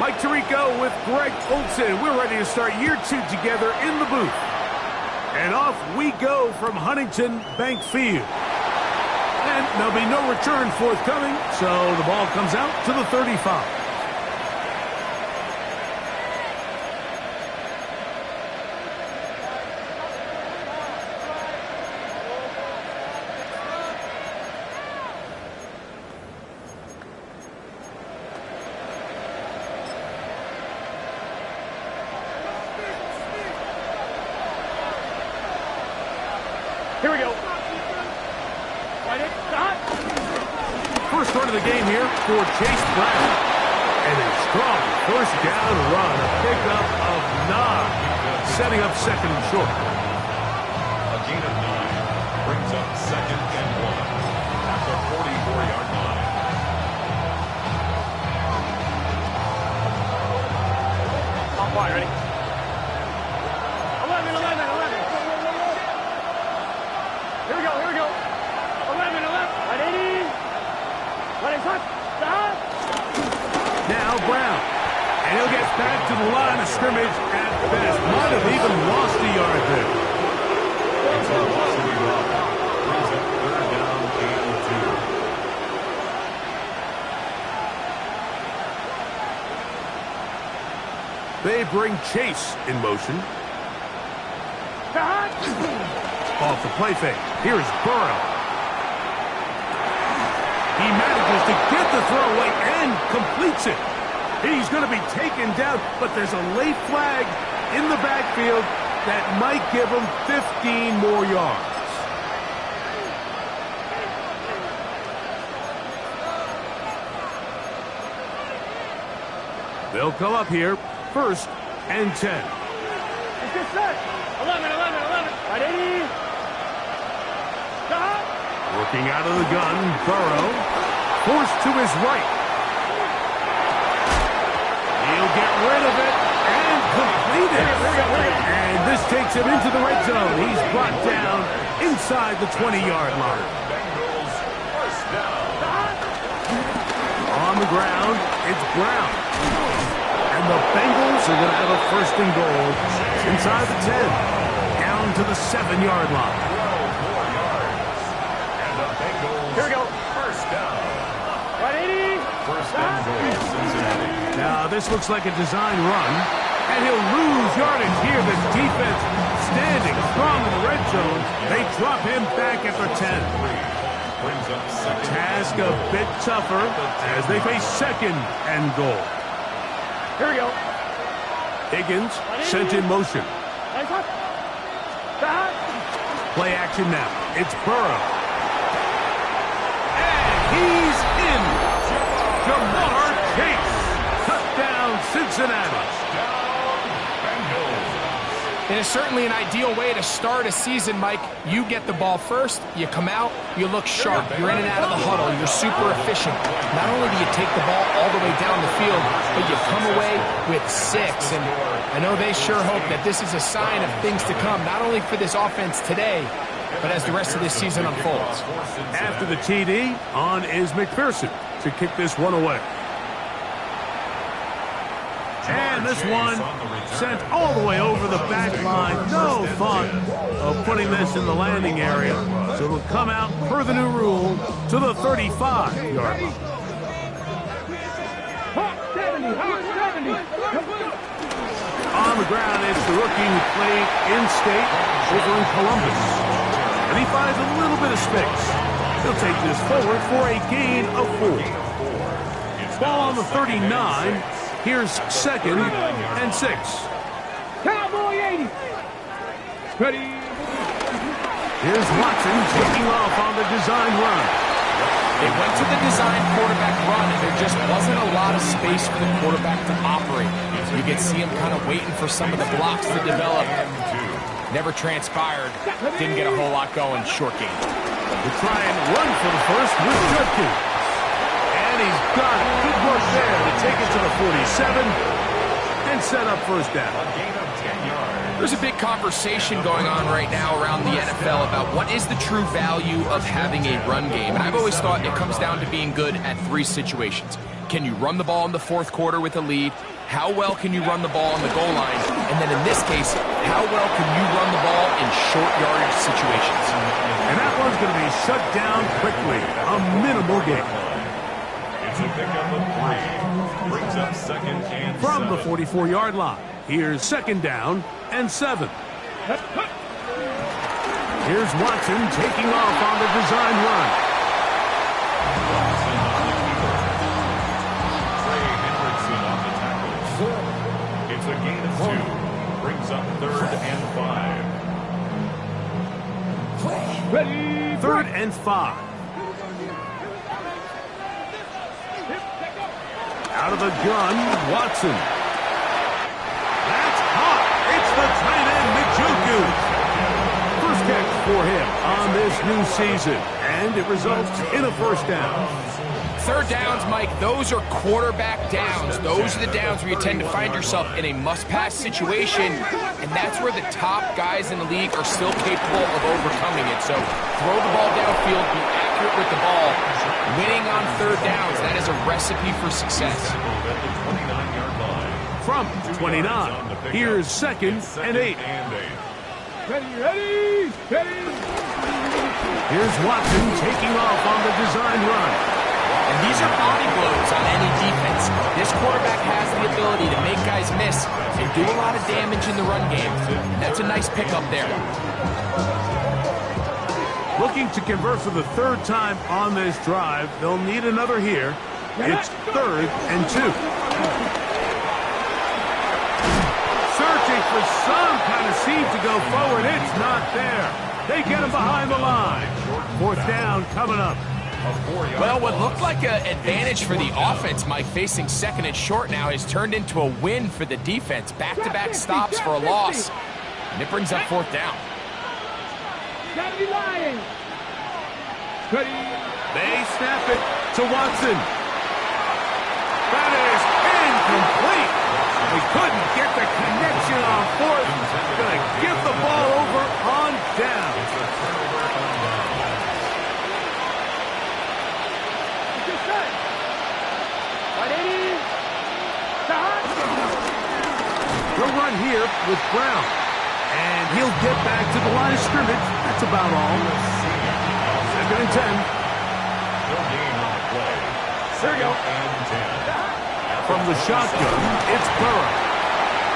Mike Tirico with Greg Olson. We're ready to start year 2 together in the booth. And off we go from Huntington Bank Field. And there'll be no return forthcoming, so the ball comes out to the 35. Here we go. First run of the game here for Chase Brown. And a strong first down run. A pickup of 9. Setting up second and short. A gain of 9 brings up second and 1 at the 44-yard line. On fire, ready? 11. Here we go. 11. 180. Now Brown. And he'll get back to the line of scrimmage at best. Might have even lost a yard there. It's a velocity run. Brings up third down and 2. They bring Chase in motion. Off the play fake. Here's Burrow. He manages to get the throw away and completes it. He's going to be taken down, but there's a late flag in the backfield that might give him 15 more yards. They'll come up here, 1st and 10. Let's get set. 11. 180. Working out of the gun, Burrow. Forced to his right. He'll get rid of it and complete it. And this takes him into the red zone. He's brought down inside the 20-yard line. On the ground, it's Brown. And the Bengals are going to have a 1st and goal inside the 10. Down to the 7-yard line. Here we go. First down. 180. First and goal, Cincinnati. Now, this looks like a design run, and he'll lose yardage here. The defense standing strong in the red zone. They drop him back at the 10. Task a bit tougher as they face 2nd and goal. Here we go. Higgins sent in motion. Play action now. It's Burrow. He's in. Jamar Chase. Touchdown, Cincinnati. It is certainly an ideal way to start a season, Mike. You get the ball first, you come out, you look sharp. You're in and out of the huddle. You're super efficient. Not only do you take the ball all the way down the field, but you come away with 6. And I know they sure hope that this is a sign of things to come, not only for this offense today, but as the rest of this season unfolds. After the TD, on is McPherson to kick this one away. And this one sent all the way over the back line. No thought of putting this in the landing area. So it'll come out per the new rule to the 35-yard line. On the ground, it's the rookie who played in-state over in Columbus. And he finds a little bit of space. He'll take this forward for a gain of 4. Ball on the 39. Here's 2nd and 6. Cowboy 80. Ready. Here's Watson taking off on the design run. They went to the design quarterback run, and there just wasn't a lot of space for the quarterback to operate. You could see him kind of waiting for some of the blocks to develop. Never transpired. Didn't get a whole lot going. Short game. They try and run for the first with Judkins. And he's got it. Good work there to take it to the 47 and set up first down. There's a big conversation going on right now around the NFL about what is the true value of having a run game. And I've always thought it comes down to being good at 3 situations. Can you run the ball in the 4th quarter with a lead? How well can you run the ball on the goal line? And then in this case, how well can you run the ball in short yardage situations? And that one's going to be shut down quickly. A minimal gain. It's a pickup of 3. Brings up second and From 7. the 44-yard line, here's second down and 7. Here's Watson taking off on the design run. Watson on the keeper. Trey Hendrickson on the tackle. It's a gain of 2. Brings up third and 5. Ready. Third and 5. Out of the gun, Watson. That's hot. It's the tight end, Njoku. First catch for him on this new season, and it results in a first down. Third downs, Mike, those are quarterback downs. Those are the downs where you tend to find yourself in a must-pass situation, and that's where the top guys in the league are still capable of overcoming it. So throw the ball downfield, be accurate with the ball. Winning on third downs, that is a recipe for success. From 29, here's second and 8. Ready. Here's Watson taking off on the design run. And these are body blows on any defense. This quarterback has the ability to make guys miss and do a lot of damage in the run game. That's a nice pickup there. Looking to convert for the third time on this drive. They'll need another here. It's third and 2. Searching for some kind of seed to go forward. It's not there. They get him behind the line. Fourth down coming up. Well, what looked like an advantage for the offense, Mike, facing second and short now, has turned into a win for the defense. Back-to-back stops for a loss. And it brings up fourth down. They snap it to Watson. That is incomplete. They couldn't get the connection on fourth. Going to give the ball over on down. They'll run here with Brown. And he'll get back to the line of scrimmage. That's about all. Second and 10. No gain on the play. There we go. And 10. From the shotgun, it's Burrow.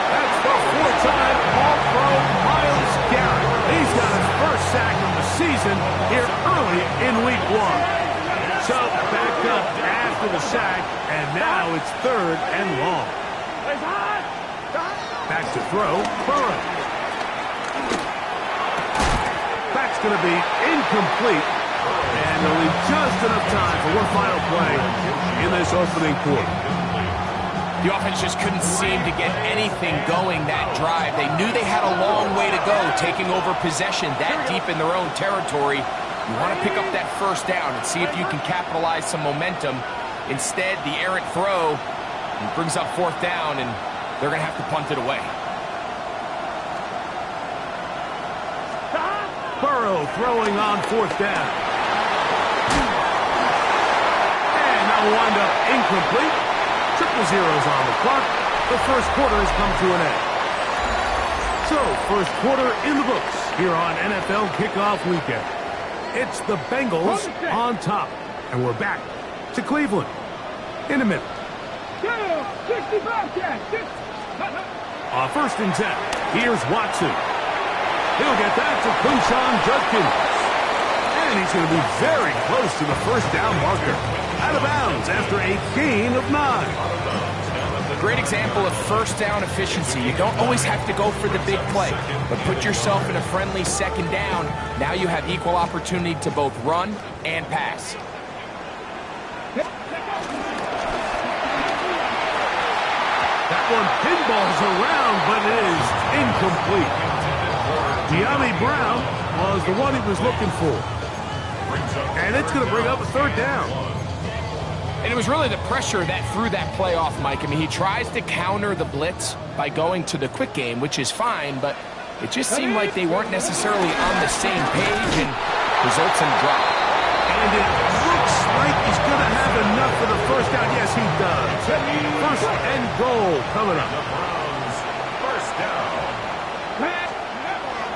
That's the four-time All-Pro Myles Garrett. He's got his first sack of the season here early in Week 1. So back up after the sack, and now it's third and long. Back to throw, Burrow. That's going to be incomplete, and they'll leave just enough time for one final play in this opening quarter. The offense just couldn't seem to get anything going that drive. They knew they had a long way to go taking over possession that deep in their own territory. You want to pick up that first down and see if you can capitalize some momentum. Instead, the errant throw brings up fourth down, and they're going to have to punt it away. Burrow throwing on fourth down. And that'll wind up incomplete. Triple zeros on the clock. The first quarter has come to an end. So, first quarter in the books here on NFL Kickoff Weekend. It's the Bengals on top. And we're back to Cleveland in a minute. On first and 10, here's Watson. He'll get that to Quinshon Judkins. And he's going to be very close to the first down marker. Out of bounds after a gain of 9. Great example of first down efficiency. You don't always have to go for the big play, but put yourself in a friendly second down. Now you have equal opportunity to both run and pass. That one pinballs around, but it is incomplete. De'Ami Brown was the one he was looking for. And it's going to bring up a third down. And it was really the pressure that threw that play off, Mike. I mean, he tries to counter the blitz by going to the quick game, which is fine, but it just seemed like they weren't necessarily on the same page and results in a drop. And it looks like he's going to have enough for the first down. Yes, he does. First and goal coming up. First down.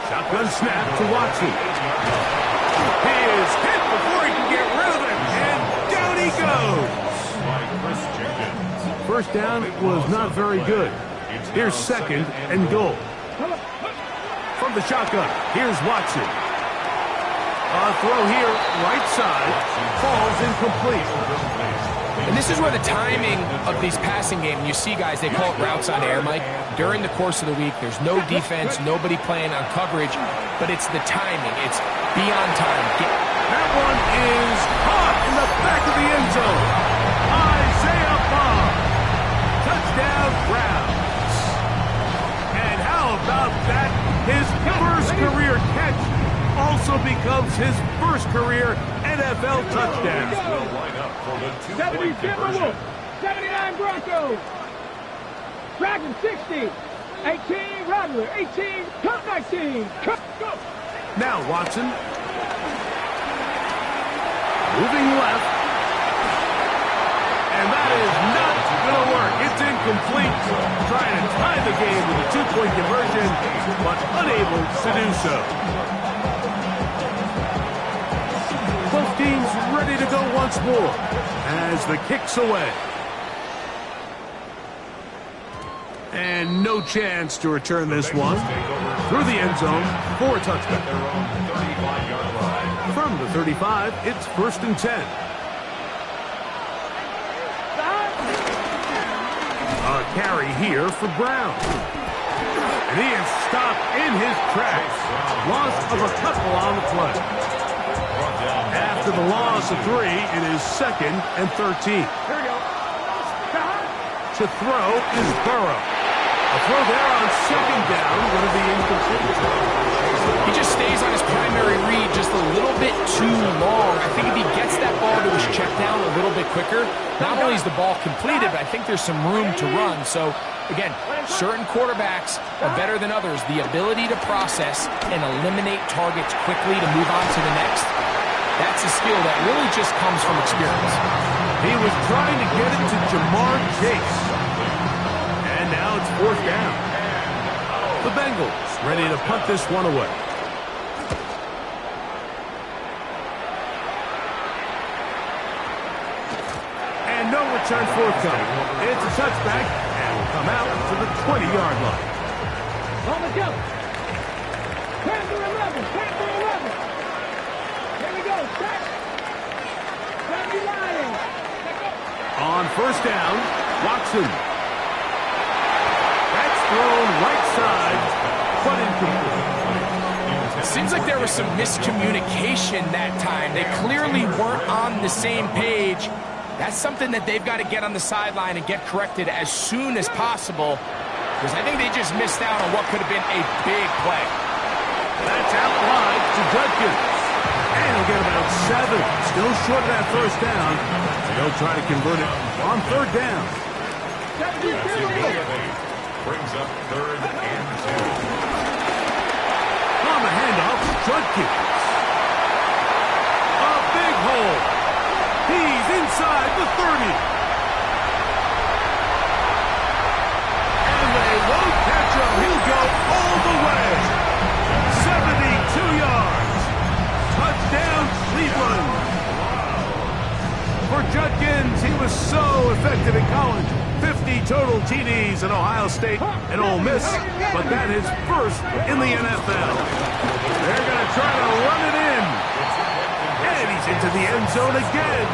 Shotgun snap to Watson. He is hit before he can get rid of it, and down he goes. First down was not very good. Here's second and goal. From the shotgun, here's Watson. A throw here, right side, falls incomplete. And this is where the timing of these passing games, you see guys, they call it routes on air, Mike. During the course of the week, there's no defense, nobody playing on coverage, but it's the timing. It's be on time. That one is caught in the back of the end zone. Isaiah Bond. Touchdown, Browns. And how about that? His first career catch also becomes his first career NFL touchdown. 77 79 Broncos. Dragon 60. 18 Rattler. 18 Cup 19. Cup go. Now Watson. Moving left. And that is not going to work. It's incomplete. Trying to tie the game with a two-point conversion, but unable to do so. Both teams ready to go once more as the kick's away. And no chance to return this one. Through the end zone for a touchdown. From the 35, it's 1st and 10. A carry here for Brown. And he is stopped in his tracks. Loss of a couple on the play. After the loss of 3, it is 2nd and 13. To throw is Burrow. A throw there on 2nd down, going to be incomplete. He just stays on his primary read just a little bit too long. I think if he gets that ball to his check down a little bit quicker, not only is the ball completed, but I think there's some room to run. So, again, certain quarterbacks are better than others. The ability to process and eliminate targets quickly to move on to the next, that's a skill that really just comes from experience. He was trying to get it to Jamar Chase. And now it's 4th down. The Bengals ready to punt this one away. And no return forthcoming. It's a touchback and will come out to the 20-yard line. On the go. Panther 11. Panther 11. Here we go. Set. Sammy Lions. On 1st down, Watson. That's thrown right side, but incomplete. It seems like there was some miscommunication that time. They clearly weren't on the same page. That's something that they've got to get on the sideline and get corrected as soon as possible, because I think they just missed out on what could have been a big play. That's out wide to Judkins. And he'll get about 7. Still short of that 1st down. They'll try to convert it on 3rd down. Brings up 3rd and 2. On the handoff, Judkins. A big hole. He's inside the 30. And they won't catch him. He'll go all the way. 72 yards. Touchdown, Cleveland. For Judkins, he was so effective in college. 50 total TDs at Ohio State and Ole Miss, but that is first in the NFL. They're going to try to run it in. And he's into the end zone again.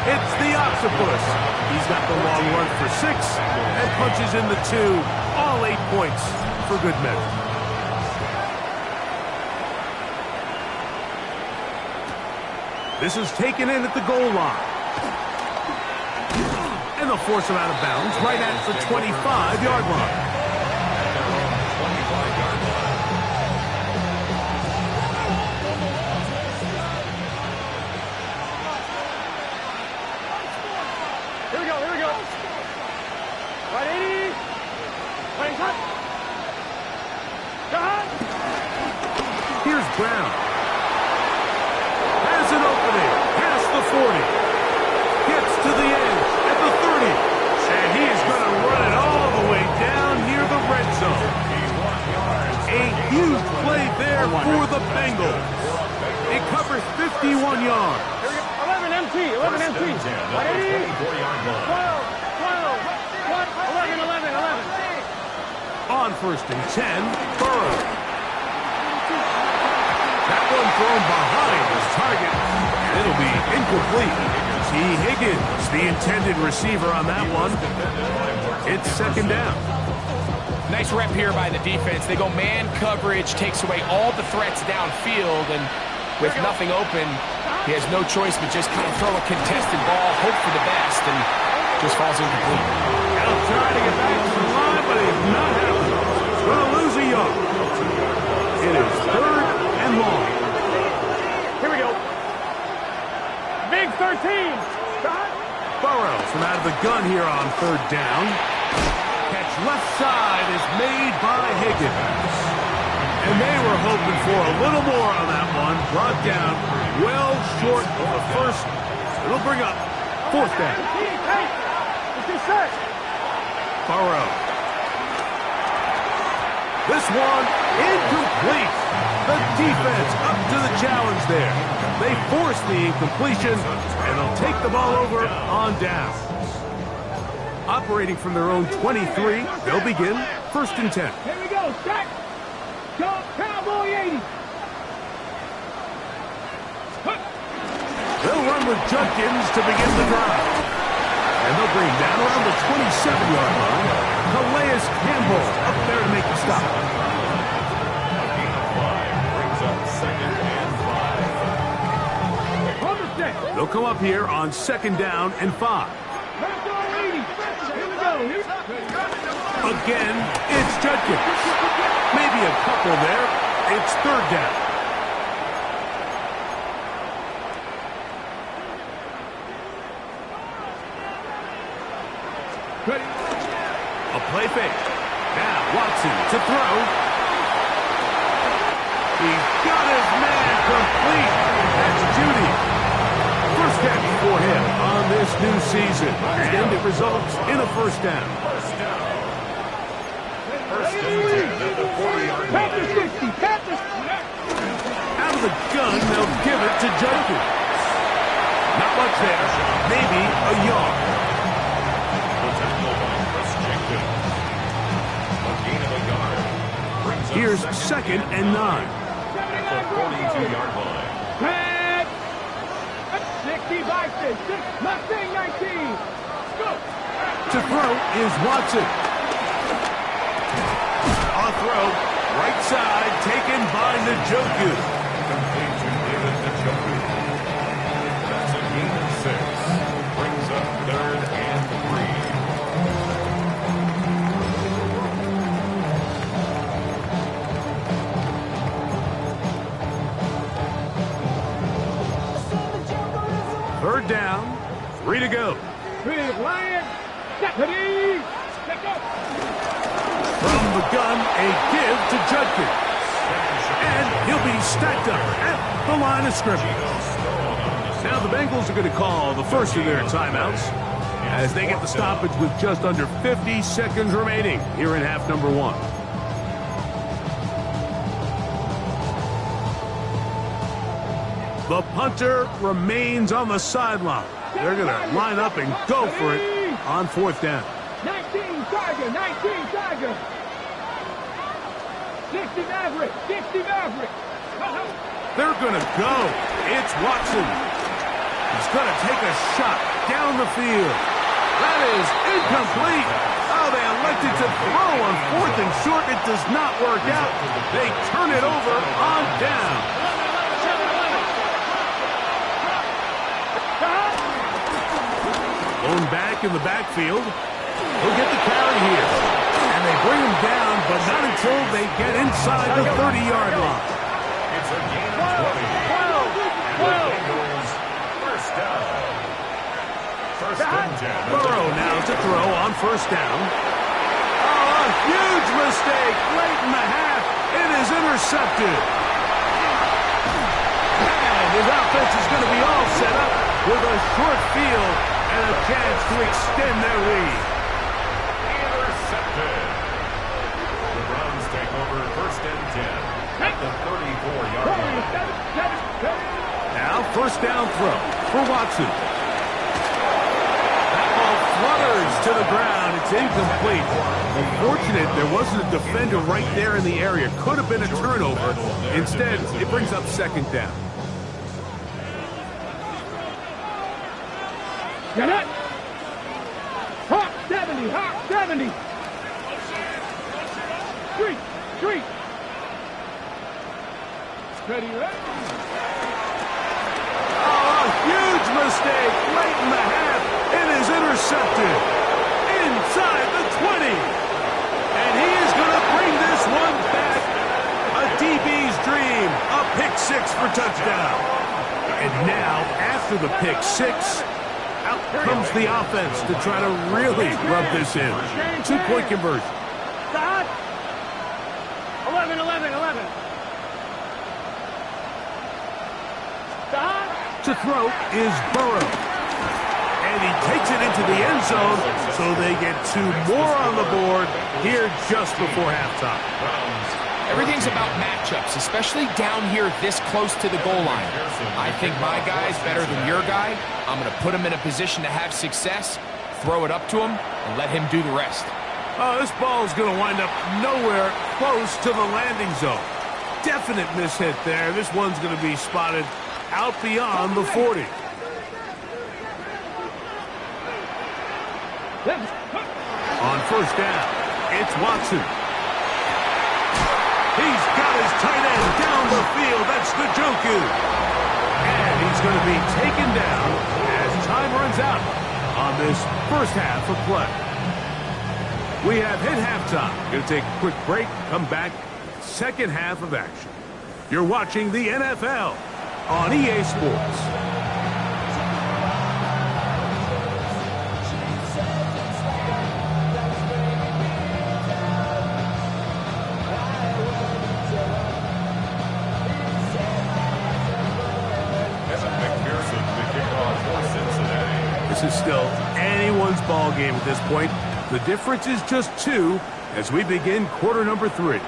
It's the octopus. He's got the long run for 6 and punches in the 2. All 8 points for good measure. This is taken in at the goal line. And they'll force him out of bounds right at the 25-yard line. Here we go. Here we go. Right 80. Right hot. Got. Here's Brown. Has an opening past the 40. 11 First empty. and 10 at Right, the Eddie. 24-yard line. 12, 11, 11. On first and 10, Burrow. That one thrown behind his target. It'll be incomplete. T. Higgins, the intended receiver on that one. It's second down. Nice rep here by the defense. They go man coverage, takes away all the threats downfield, and with nothing open, he has no choice but just kind of throw a contested ball, hope for the best, and just falls incomplete. Now trying to get back to the line, but he's not happening. Going to lose a yard. It is third and long. Here we go. Big 13. Burrow from out of the gun here on third down. Catch left side is made by Higgins. And they were hoping for a little more on that one. Brought down well short of the first. It'll bring up fourth down. Hey, it's your set. Burrow. This one incomplete. The defense up to the challenge there. They force the incompletion, and they'll take the ball over on downs. Operating from their own 23, they'll begin first and 10. Here we go. Set. Go, Cowboy 80. They'll run with Judkins to begin the drive. And they'll bring down around the 27-yard line. Calais Campbell up there to make the stop. A gain of 5 brings up second and 5. Understand. They'll come up here on second down and 5. Cowboy 80. Here we go. Again, it's Judkins. Maybe a couple there. It's third down. A play fake. Now Watson to throw. He's got his man complete. That's Judy. First catch for him on this new season. And it results in a first down. First and 10 at the 40-yard line. Out of the gun, they'll give it to Judkins. Not much there. Maybe a yard. The tackle by Chris Jenkins. A gain of a yard brings up Here's second second and 9. at the 42-yard line. Pat. 65, 6, Mustang 19. Go. To throw is Watson. A throw, right side, taken by Njoku. Complete to David Njoku. That's a gain of 6. Brings up third and 3. Third down, 3 to go. Big Lion. Deputy. Let's go. From the gun, a give to Judkins. And he'll be stacked up at the line of scrimmage. Now the Bengals are going to call the first of their timeouts as they get the stoppage with just under 50 seconds remaining here in half number 1. The punter remains on the sideline. They're going to line up and go for it on fourth down. 19 Tiger, 19 Tiger. 60 Maverick, 60 Maverick. They're going to go. It's Watson. He's going to take a shot down the field. That is incomplete. Oh, they elected to throw on fourth and short. It does not work out. They turn it over on down. Blown back in the backfield. He'll get the carry here. And they bring him down, but not until they get inside the 30-yard line. It's a gain of 20. Bengals first down. First and 10. Burrow now to throw on first down. Oh, a huge mistake late in the half. It is intercepted. And his offense is going to be all set up with a short field and a chance to extend their lead. Intercepted. The Browns take over first and 10 at the 34-yard line. Now first down throw for Watson. to the ground. It's incomplete. Unfortunate there wasn't a defender right there in the area. Could have been a turnover. Instead, it brings up second down. Get it! Hawk 70, Hawk 70! Street! Steady, right? Oh, a huge mistake late in the half. It is intercepted inside the 20. And he is going to bring this one back. A DB's dream. A pick six for touchdown. And now, after the pick six, out comes the offense to try to really rub this in. 2-point conversion. Stop! 11. Stop! To throw is Burrow. And he takes it into the end zone, so they get 2 more on the board here just before halftime. Everything's about matchups, especially down here this close to the goal line. I think my guy's better than your guy. I'm going to put him in a position to have success, throw it up to him, and let him do the rest. Oh, this ball is going to wind up nowhere close to the landing zone. Definite mishit there. This one's going to be spotted out beyond the 40. On first down, it's Watson. He's got his tight end down the field. That's Njoku. And he's going to be taken down as time runs out on this first half of play. We have hit halftime. Going to take a quick break, come back, second half of action. You're watching the NFL on EA Sports. This is still anyone's ball game at this point. The difference is just 2 as we begin quarter number 3.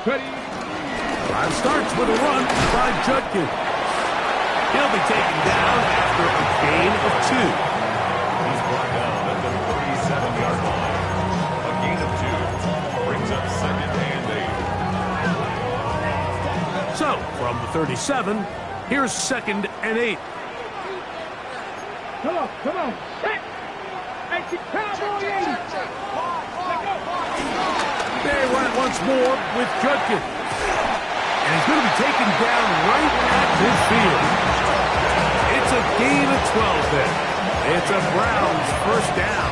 Drive starts with a run by Judkins. He'll be taken down after a gain of 2. He's brought down at the 37-yard line. A gain of 2 brings up second and 8. So, from the 37, here's second and 8. Come on. Hey, Cowboy 80. They run it once more with Judkins. And he's going to be taken down right at midfield. It's a gain of 12 then. It's a Browns first down.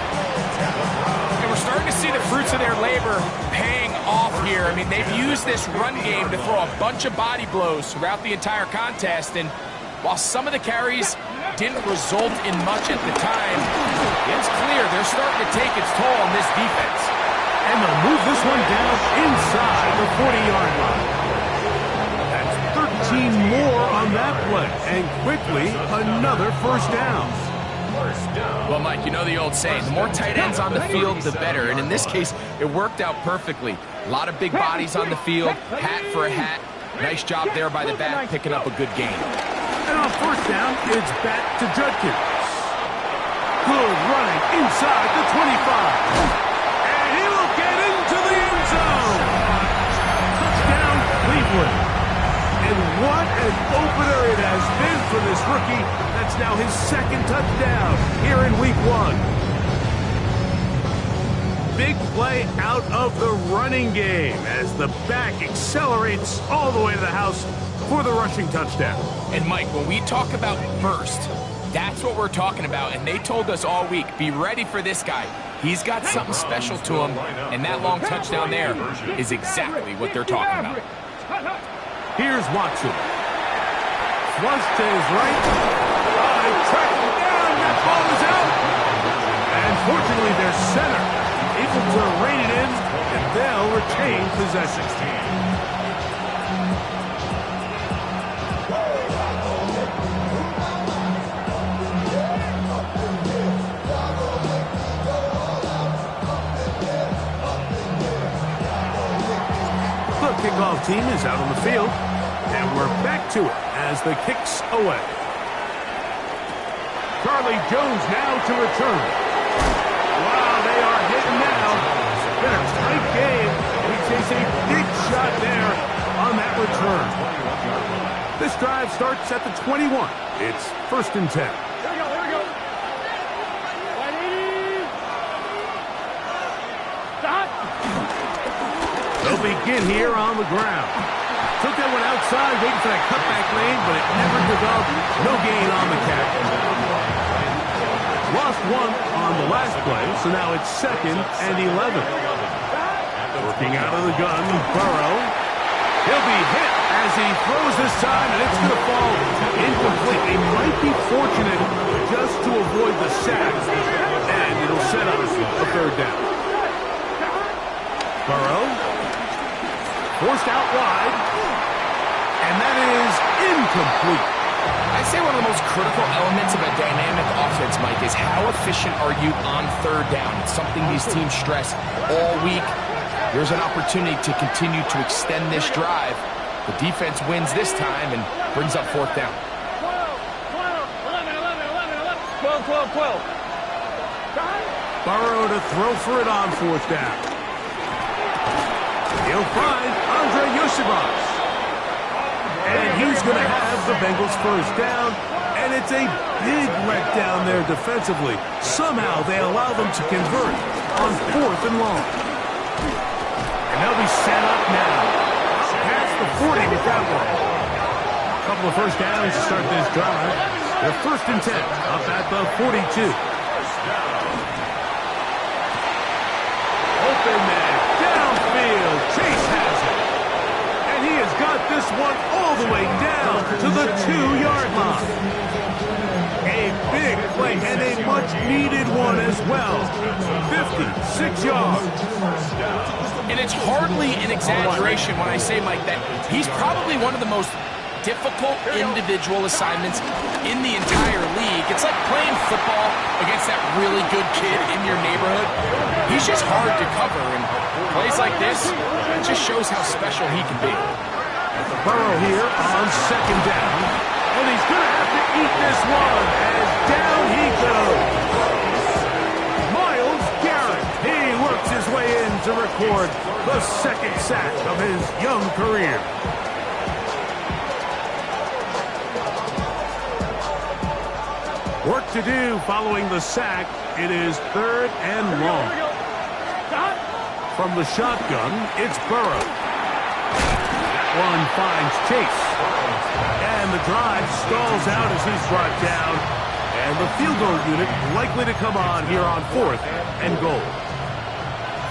And we're starting to see the fruits of their labor paying off here. I mean, they've used this run game to throw a bunch of body blows throughout the entire contest. And while some of the carries didn't result in much at the time, it's clear they're starting to take its toll on this defense. And they'll move this one down inside the 40-yard line. That's 13 more on that play. And quickly, another first down. Well, Mike, you know the old saying, the more tight ends on the field, the better. And in this case, it worked out perfectly. A lot of big bodies on the field, hat for a hat. Nice job there by the back, picking up a good gain. And on first down, it's back to Judkins. Good running inside the 25. And he will get into the end zone. Touchdown, Cleveland. And what an opener it has been for this rookie. That's now his second touchdown here in week 1. Big play out of the running game as the back accelerates all the way to the house for the rushing touchdown. And Mike, when we talk about burst, that's what we're talking about. And they told us all week, be ready for this guy. He's got something special to him, and that long touchdown there is exactly what they're talking about. Here's Watson. Flush to his right. They track him down. That ball is out. And fortunately, their center able to possession. The kickoff team is out on the field, and we're back to it as the kick's away. Charlie Jones now to return. Wow, they are hitting now. Been a tight game. He takes a big shot there on that return. This drive starts at the 21. It's 1st and 10. Here we go, here we go. 180. Stop. They'll begin here on the ground. Took that one outside, waiting for that cutback lane, but it never developed. No gain on the catch. Lost one on the last play, so now it's 2nd and 11. Working out of the gun, Burrow. He'll be hit as he throws this time, and it's going to fall incomplete. They might be fortunate just to avoid the sack, and it'll set up a 3rd down. Burrow. Forced out wide, and that is incomplete. I'd say one of the most critical elements of a dynamic offense, Mike, is how efficient are you on 3rd down. It's something these teams stress all week. Here's an opportunity to continue to extend this drive. The defense wins this time and brings up 4th down. 12, 12, 12. Burrow to throw for it on 4th down. He'll find Andre Yosibas. And he's going to have the Bengals 1st down. And it's a big letdown there defensively. Somehow they allow them to convert on 4th and long. And they'll be set up now. Past the 40 with that one. A couple of 1st downs to start this drive. They're 1st and 10 up at the 42. Open man. Downfield. Chase has it. And he has got this one all the way down to the 2-yard line. A big play and a much-needed one as well. 56 yards. And it's hardly an exaggeration when I say, Mike, that he's probably one of the most difficult individual assignments in the entire league. It's like playing football against that really good kid in your neighborhood. He's just hard to cover, and plays like this, it just shows how special he can be. Burrow here on 2nd down, and he's going to have to eat this one as down he goes. Myles Garrett, he works his way in to record the 2nd sack of his young career. Work to do following the sack. It is 3rd and long. From the shotgun, it's Burrow. That one finds Chase. And the drive stalls out as he's brought down. And the field goal unit likely to come on here on 4th and goal.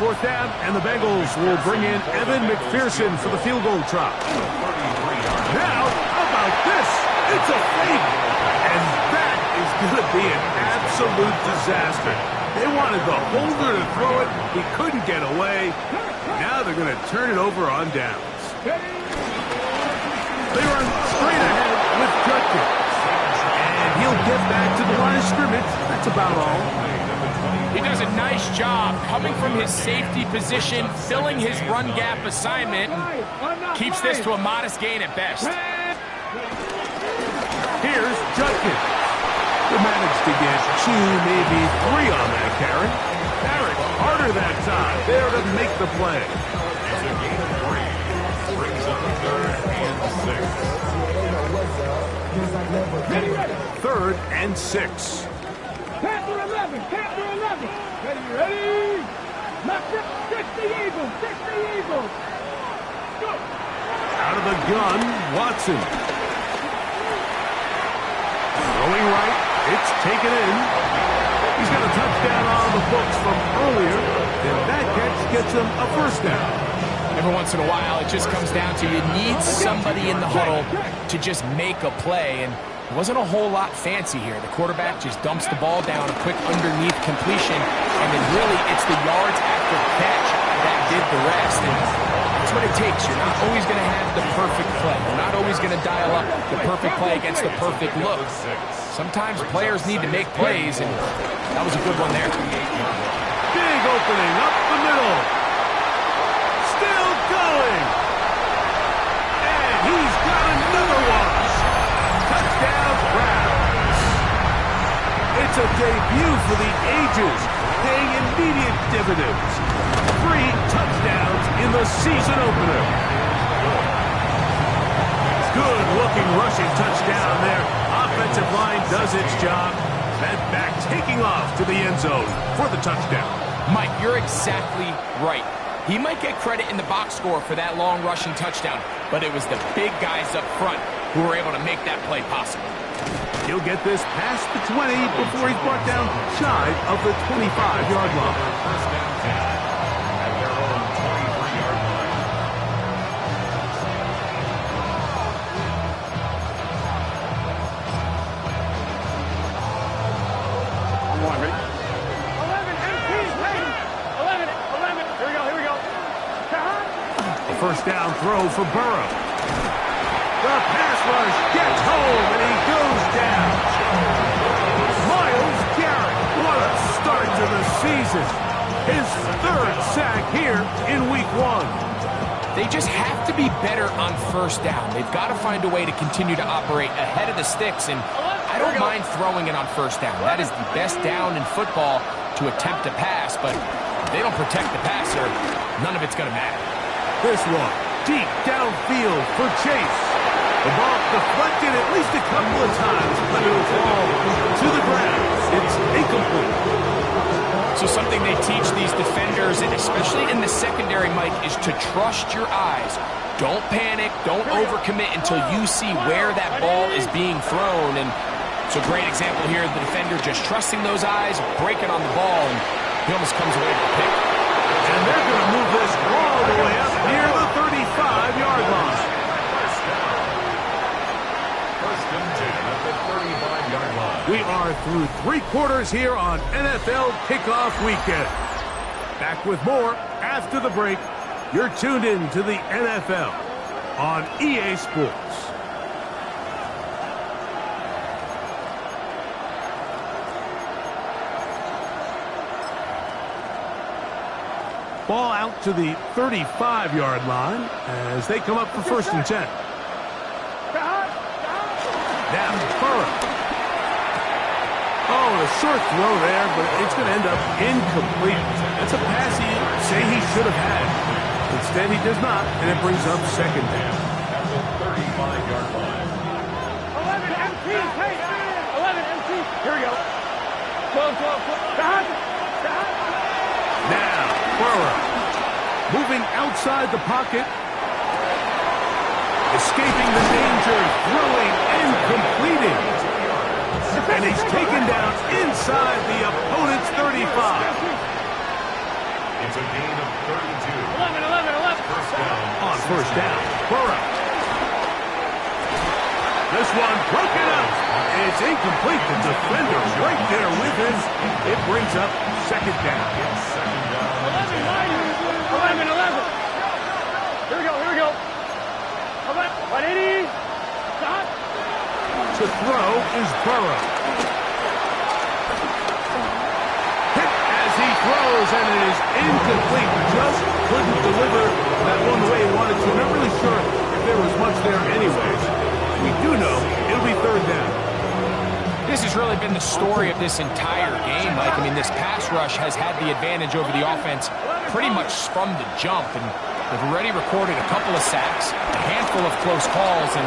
4th down, and the Bengals will bring in Evan McPherson for the field goal try. Now, how about this? It's a fake. And that is going to be an absolute disaster. They wanted the holder to throw it. He couldn't get away. Now they're going to turn it over on downs. They run straight ahead with Judkins. And he'll get back to the line of scrimmage. That's about all. He does a nice job coming from his safety position, filling his run gap assignment, and keeps this to a modest gain at best. Here's Judkins. They managed to get 2, maybe 3 on that carry. Barrett harder that time. There to make the play. It's a gain of 3. Brings up 3rd and 6. 3rd and 6. Panther 11, Panther 11. Ready? Knock it, stick the Eagles, stick the Eagles. Go. Out of the gun, Watson. Throwing right, it's taken in. He's got a touchdown on the books from earlier, and that catch gets him a 1st down. Every once in a while, it just comes down to you need somebody in the huddle to just make a play, and it wasn't a whole lot fancy here. The quarterback just dumps the ball down, a quick underneath completion, and then really it's the yards after catch that did the rest. And I that's what it takes. You're not always going to have the perfect play. You're not always going to dial up the perfect play against the perfect look. Sometimes players need to make plays, and that was a good one there. Big opening up the middle. Still going. And he's got another one. Touchdown, Browns. It's a debut for the ages, paying immediate dividends. 3 touchdowns in the season opener. Good-looking rushing touchdown there. Offensive line does its job. That back taking off to the end zone for the touchdown. Mike, you're exactly right. He might get credit in the box score for that long rushing touchdown, but it was the big guys up front who were able to make that play possible. He'll get this past the 20 before he's brought down shy of the 25-yard line. First down 10 at their own 23-yard line. Come on, ready? 11, MP, 11, 11. Here we go. A first down throw for Burrow. The pass rush gets home, and he goes down. Myles Garrett, what a start to the season. His 3rd sack here in Week 1. They just have to be better on first down. They've got to find a way to continue to operate ahead of the sticks, and I don't mind throwing it on first down. That is the best down in football to attempt to pass, but if they don't protect the passer, none of it's going to matter. This one, deep downfield for Chase. The ball deflected at least a couple of times, but it'll fall to the ground. It's incomplete. So something they teach these defenders, and especially in the secondary, Mike, is to trust your eyes. Don't panic. Don't overcommit until you see where that ball is being thrown. And it's a great example here of the defender just trusting those eyes, breaking on the ball, and he almost comes away with the pick. And they're going to move this all the way up near the 35-yard line. First and 10 at the 35-yard line. We are through 3 quarters here on NFL Kickoff Weekend. Back with more after the break. You're tuned in to the NFL on EA Sports. Ball out to the 35-yard line as they come up for first and 10. Now, Burrow. Oh, a short throw there, but it's going to end up incomplete. That's a pass he say he should have had. Instead, he does not, and it brings up second down. At the 35-yard line. 11, MP, hey, 11, MP. Here we go. 12. Now, Burrow. Moving outside the pocket. Escaping the danger, throwing and completing. And he's taken down inside the opponent's 35. It's a gain of 32. 11. First down. On first down, Burrow. This one broken up. It's incomplete. The defender right there with him. It brings up second down. Second down. 11. Here we go. 180. Stop. To throw is Burrow. Hit as he throws, and it is incomplete. Just couldn't deliver that one the way he wanted to. Not really sure if there was much there anyways. We do know it'll be third down. This has really been the story of this entire game, Mike. I mean, this pass rush has had the advantage over the offense pretty much from the jump, and they've already recorded a couple of sacks, a handful of close calls, and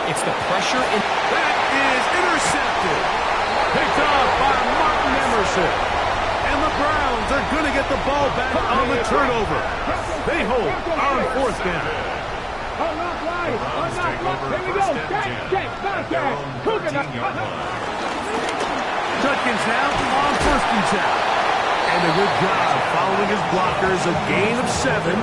it's the pressure in... That is intercepted. Picked off by Martin Emerson. And the Browns are going to get the ball back on the turnover. They hold on fourth down. Browns take over first and 10 at their own 13-yard line. Judkins now on first and 10. And a good job following his blockers. A gain of 7.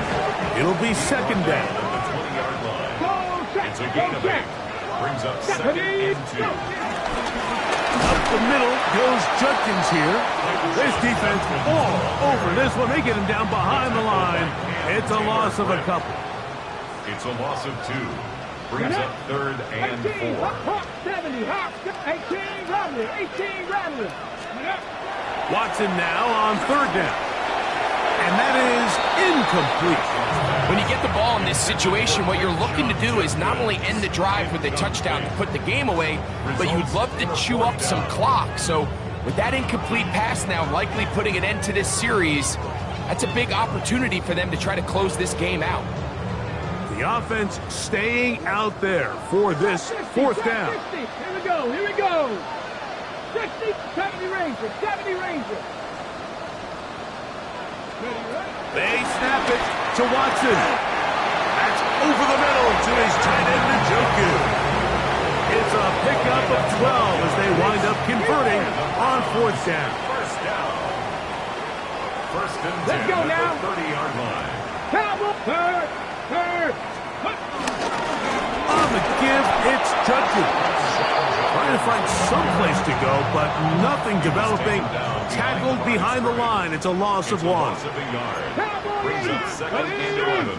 It'll be second down. At the 20-yard line. It's a gain of 8. Brings up second and 2. Up the middle goes Judkins here. This defense all over this one. They get him down behind the line. It's a loss of a couple. It's a loss of 2. Brings up 3rd and 4. 70, 18, Rattler, 18, Rattler. Watson now on 3rd down. And that is incomplete. When you get the ball in this situation, what you're looking to do is not only end the drive with a touchdown to put the game away, but you'd love to chew up some clock. So with that incomplete pass now likely putting an end to this series, that's a big opportunity for them to try to close this game out. The offense staying out there for this 4th down. 60. Here we go. 60, 70 Ranger, 70 Ranger. They snap it to Watson. That's over the middle to his tight end, Njoku. It's a pickup of 12 as they wind up converting on 4th down. First and 10. Let's go now. 30-yard line. Cowboy, third. On the give, it's Judkins. Trying to find some place to go, but nothing developing. Tackled behind the line. It's a loss of 1. Loss of a yard. Brings up 2nd and 11.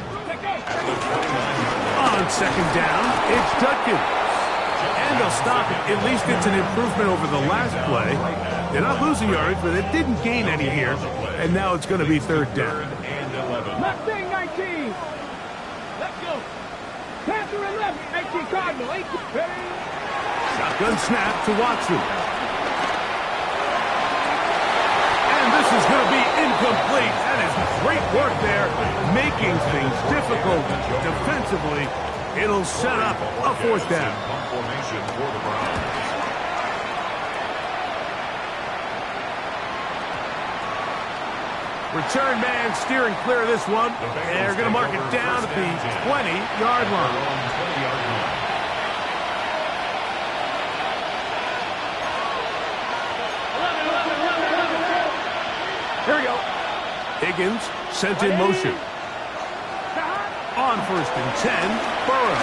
On 2nd down, it's Judkins. And they'll stop it. At least it's an improvement over the last play. They're not losing yards, but it didn't gain any here. And now it's going to be 3rd down. 3rd and 11. Mustang 19. Let's go. Panther 11, 18 Cardinal, 18. Shotgun snap to Watson. And this is going to be incomplete. That is great work there, making things difficult defensively. It'll set up a 4th down. Formation for the Browns. Return man steering clear of this one. They're going to mark it down at the 20-yard line. Here we go. Higgins sent in motion. On 1st and 10, Burrow.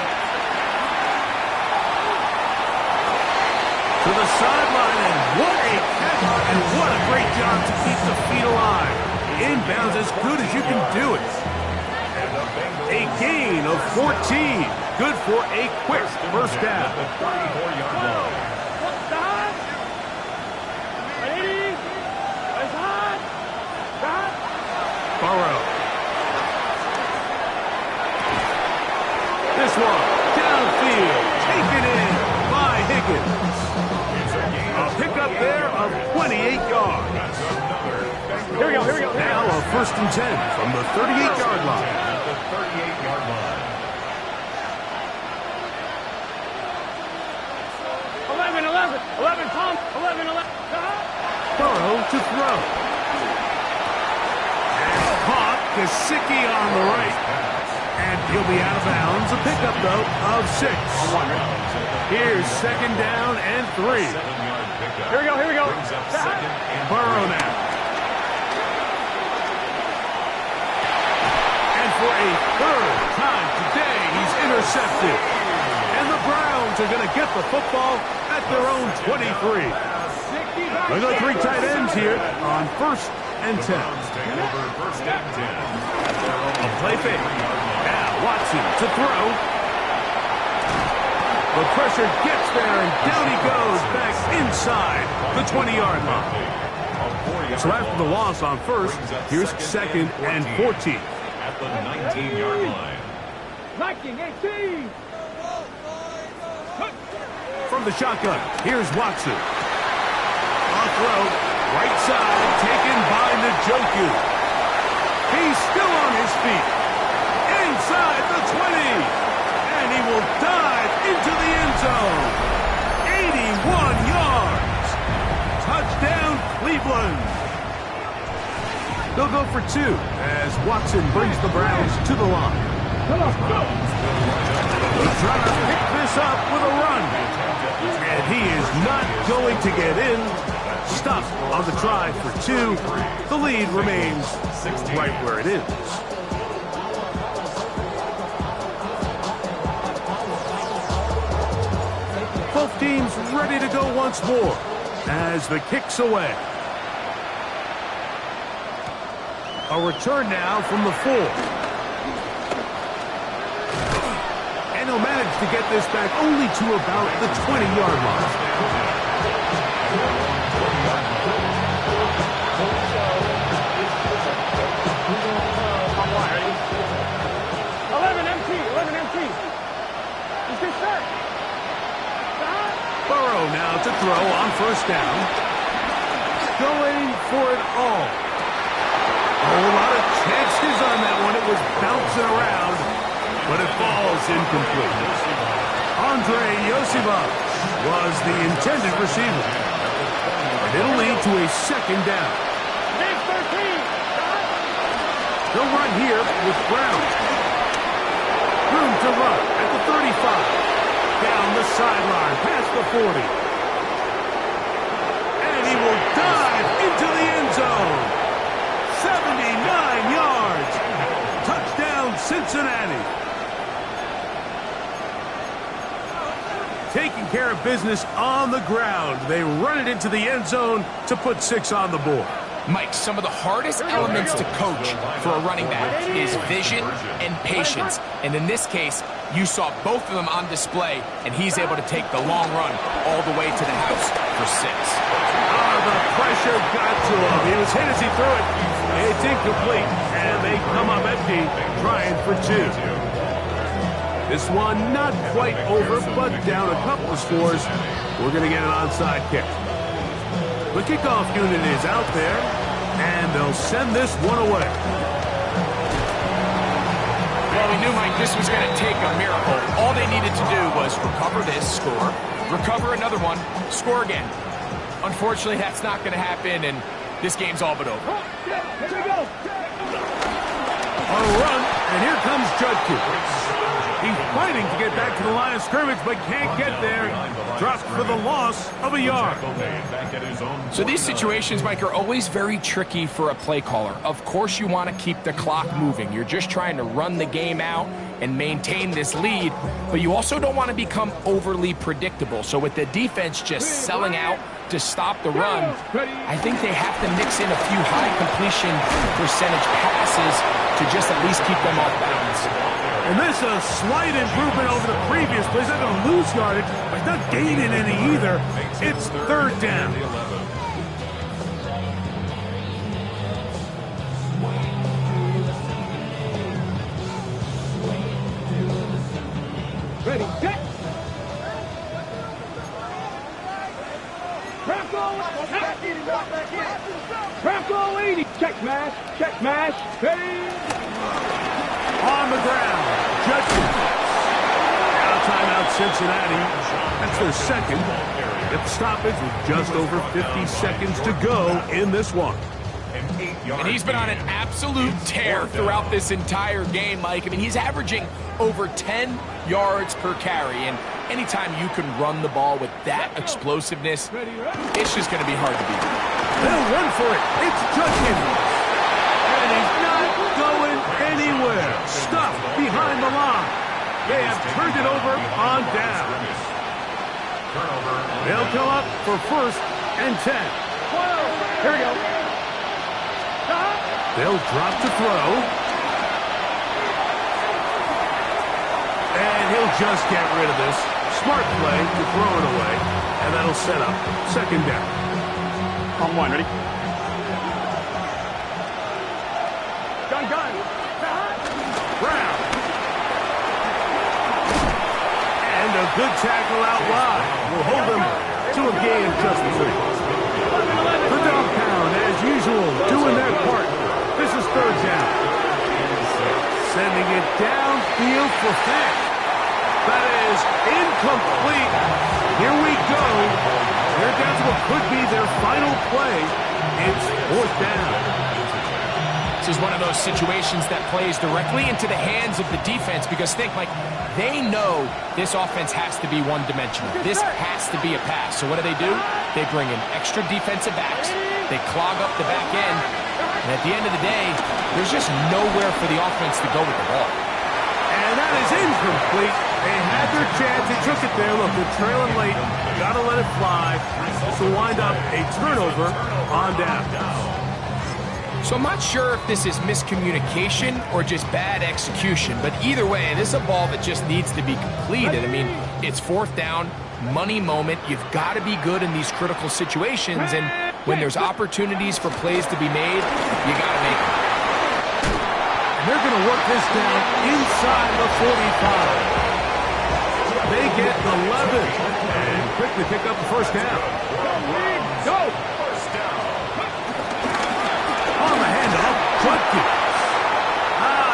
To the sideline, and what a catch, and what a great job to keep the feet alive. Inbounds as good as you can do it. A gain of 14. Good for a quick 1st down. Burrow. This one, downfield, taken in by Higgins. A pickup there of 28 yards. Here we go. Now a 1st and 10 from the 38-yard line. At the 38-yard line. 11, pump, 11. Burrow to throw. And caught Gesicki on the right. And he'll be out of bounds. A pickup, though, of 6. Here's 2nd down and 3. 7-yard pickup. Here we go. Brings up 2nd and Burrow now. And for a 3rd time today, he's intercepted. And the Browns are going to get the football at their own 23. They go 3 tight ends here on 1st and 10. take over 1st and 10. A play fake. Now Watson to throw. The pressure gets there, and down he goes back inside the 20-yard line. So after the loss on 1st, here's 2nd and 14. At the 19-yard line. Viking 18. From the shotgun, here's Watson. On throw, right side, taken by Njoku. He's still on his feet. Inside the 20. And he will dive into the end zone. 81 yards. Touchdown, Cleveland. They'll go for 2 as Watson brings the Browns to the line. He's trying to pick this up with a run. And he is not going to get in. Stopped on the try for 2. The lead remains right where it is. Both teams ready to go once more as the kick's away. A return now from the 4. And he'll manage to get this back only to about the 20-yard line. Burrow now to throw on first down. Going for it all. A whole lot of chances on that one. It was bouncing around, but it falls incomplete. Andre Yosibov was the intended receiver. And it'll lead to a second down. They'll run here with Brown. Room to run at the 35. Down the sideline, past the 40. And he will dive into the end zone. 79 yards. Touchdown, Cincinnati. Taking care of business on the ground. They run it into the end zone to put 6 on the board. Mike, some of the hardest elements to coach for a running back is vision and patience. And in this case, you saw both of them on display, and he's able to take the long run all the way to the house for 6. The pressure got to him. He was hit as he threw it. It's incomplete, and they come up empty, trying for 2. This one not quite over, but down a couple of scores. We're going to get an onside kick. The kickoff unit is out there, and they'll send this one away. Well, we knew, Mike, this was going to take a miracle. All they needed to do was recover this, score, recover another one, score again. Unfortunately, that's not going to happen, and this game's all but over. A run, and here comes Judkins. He's fighting to get back to the line of scrimmage, but can't get there. Dropped for the loss of a yard. So these situations, Mike, are always very tricky for a play caller. Of course you want to keep the clock moving. You're just trying to run the game out and maintain this lead, but you also don't want to become overly predictable. So with the defense just selling out to stop the run, I think they have to mix in a few high completion percentage passes to just at least keep them off balance. And this is a slight improvement over the previous play. He's not going to lose yardage, but he's not gaining any either. It's third down. Ready, set. Bronco 80. Check mash. Ready. On the ground, Judkins. Now timeout Cincinnati. That's their second. At the stoppage with just over 50 seconds to go in this one. And he's been on an absolute tear throughout this entire game, Mike. I mean, he's averaging over 10 yards per carry. And anytime you can run the ball with that explosiveness, it's just going to be hard to beat. They'll run for it. It's Judkins. And he's not going anywhere. Stuffed behind the line. They have turned it over on down. They'll come up for first and 10. Here we go. They'll drop to throw. And he'll just get rid of this. Smart play to throw it away. And that'll set up second down. On one, ready? Gun. Brown. And a good tackle out wide. Will hold them to a gain of just 3. The dog pound, as usual, doing their part. This is third down. Sending it downfield for Fant. That is incomplete. Here we go. They're down to what could be their final play. It's fourth down. This is one of those situations that plays directly into the hands of the defense because think, like, they know this offense has to be one-dimensional. This has to be a pass. So what do? They bring in extra defensive backs. They clog up the back end. And at the end of the day, there's just nowhere for the offense to go with the ball. And that is incomplete. They had their chance. They took it there. Look, they're trailing late. Got to let it fly. To wind up a turnover on down. So I'm not sure if this is miscommunication or just bad execution, but either way, this is a ball that just needs to be completed. I mean, it's fourth down, money moment. You've got to be good in these critical situations, and when there's opportunities for plays to be made, you got to make them. And they're going to work this down inside the 45. They get 11 and quickly pick up the first down. Go! On the handoff, Judkins.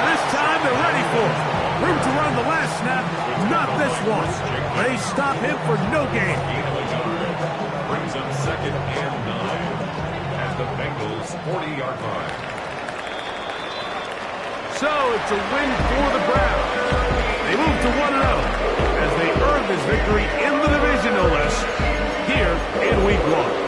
This time they're ready for it. Room to run the last snap, not this one. They stop him for no gain. Brings up 2nd and 9 at the Bengals' 40-yard line. So it's a win for the Browns. They move to 1-0 as they earn this victory in the division, no less, here in Week 1.